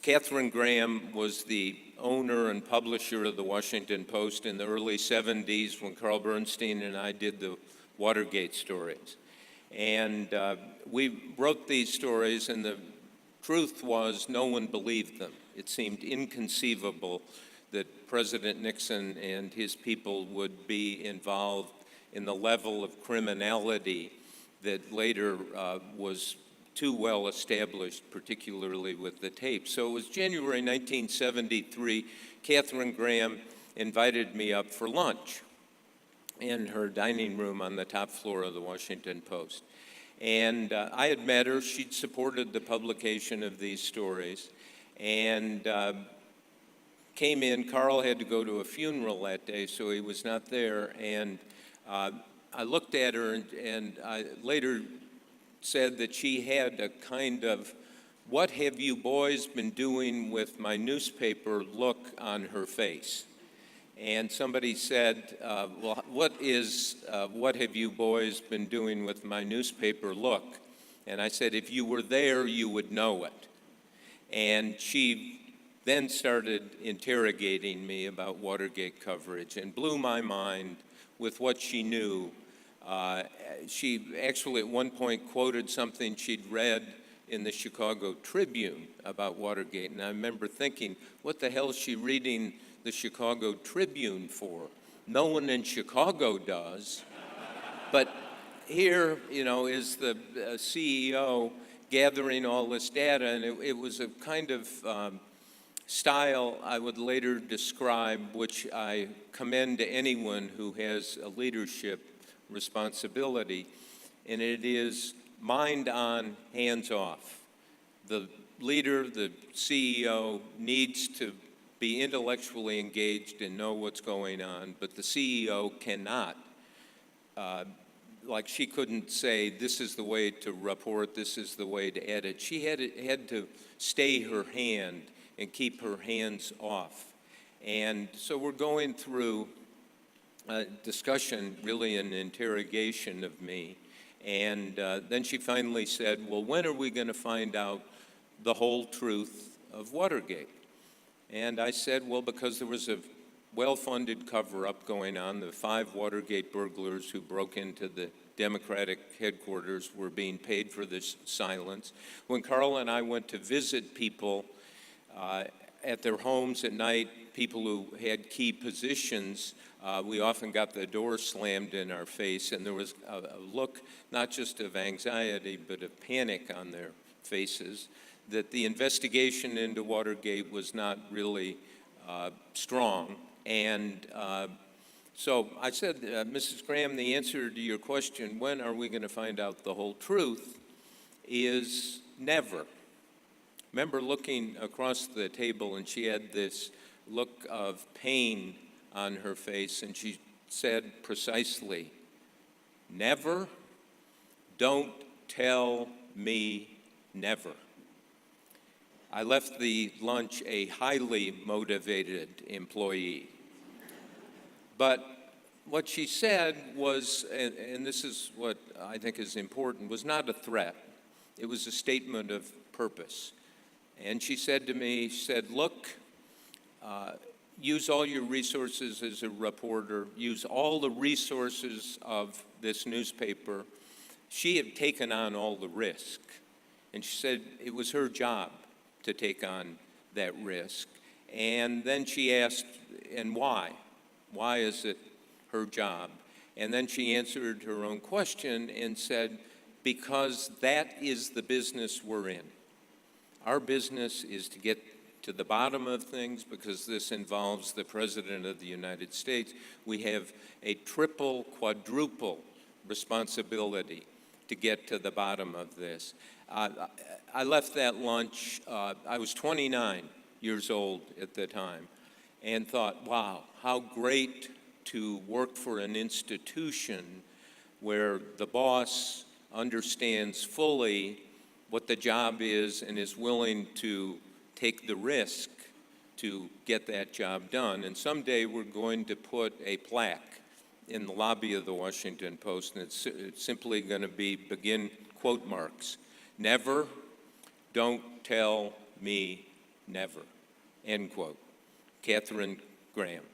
Katharine Graham was the owner and publisher of the Washington Post in the early 70s when Carl Bernstein and I did the Watergate stories. And we wrote these stories, and the truth was no one believed them. It seemed inconceivable that President Nixon and his people would be involved in the level of criminality that later was too well established, particularly with the tape. So it was January 1973, Katharine Graham invited me up for lunch in her dining room on the top floor of the Washington Post. And I had met her. She'd supported the publication of these stories, and came in. Carl had to go to a funeral that day, so he was not there. And I looked at her, and I later said that she had a kind of, "What have you boys been doing with my newspaper?" look on her face. And somebody said, well, what have you boys been doing with my newspaper look? And I said, if you were there, you would know it. And she then started interrogating me about Watergate coverage and blew my mind with what she knew. She actually at one point quoted something she'd read in the Chicago Tribune about Watergate. And I remember thinking, what the hell is she reading the Chicago Tribune for? No one in Chicago does. But here, is the CEO gathering all this data, and it was a kind of style I would later describe, which I commend to anyone who has a leadership responsibility, and it is mind on, hands off. The leader, the CEO, needs to be intellectually engaged and know what's going on, but the CEO cannot. Like she couldn't say, this is the way to report, this is the way to edit. She had to stay her hand and keep her hands off. And so we're going through a discussion, really an interrogation of me. And then she finally said, well, when are we going to find out the whole truth of Watergate? And I said, well, because there was a well-funded cover-up going on. The 5 Watergate burglars who broke into the Democratic headquarters were being paid for this silence. When Carl and I went to visit people at their homes at night, people who had key positions, we often got the door slammed in our face, and there was a look not just of anxiety, but of panic on their faces, that the investigation into Watergate was not really strong. And so I said, Mrs. Graham, the answer to your question, when are we going to find out the whole truth, is never. Remember looking across the table, and she had this look of pain on her face, and she said precisely, never, don't tell me never. I left the lunch a highly motivated employee. But what she said was, and this is what I think is important, was not a threat. It was a statement of purpose. And she said to me, she said, look, use all your resources as a reporter, use all the resources of this newspaper. She had taken on all the risk. And she said it was her job to take on that risk. And then she asked, and why? Why is it her job? And then she answered her own question and said, because that is the business we're in. Our business is to get to the bottom of things because this involves the President of the United States. We have a triple, quadruple responsibility to get to the bottom of this. I left that lunch, I was 29 years old at the time, and thought, wow, how great to work for an institution where the boss understands fully what the job is and is willing to take the risk to get that job done. And someday we're going to put a plaque in the lobby of the Washington Post, and it's simply going to begin quote marks. Never, don't tell me never, end quote. Katharine Graham.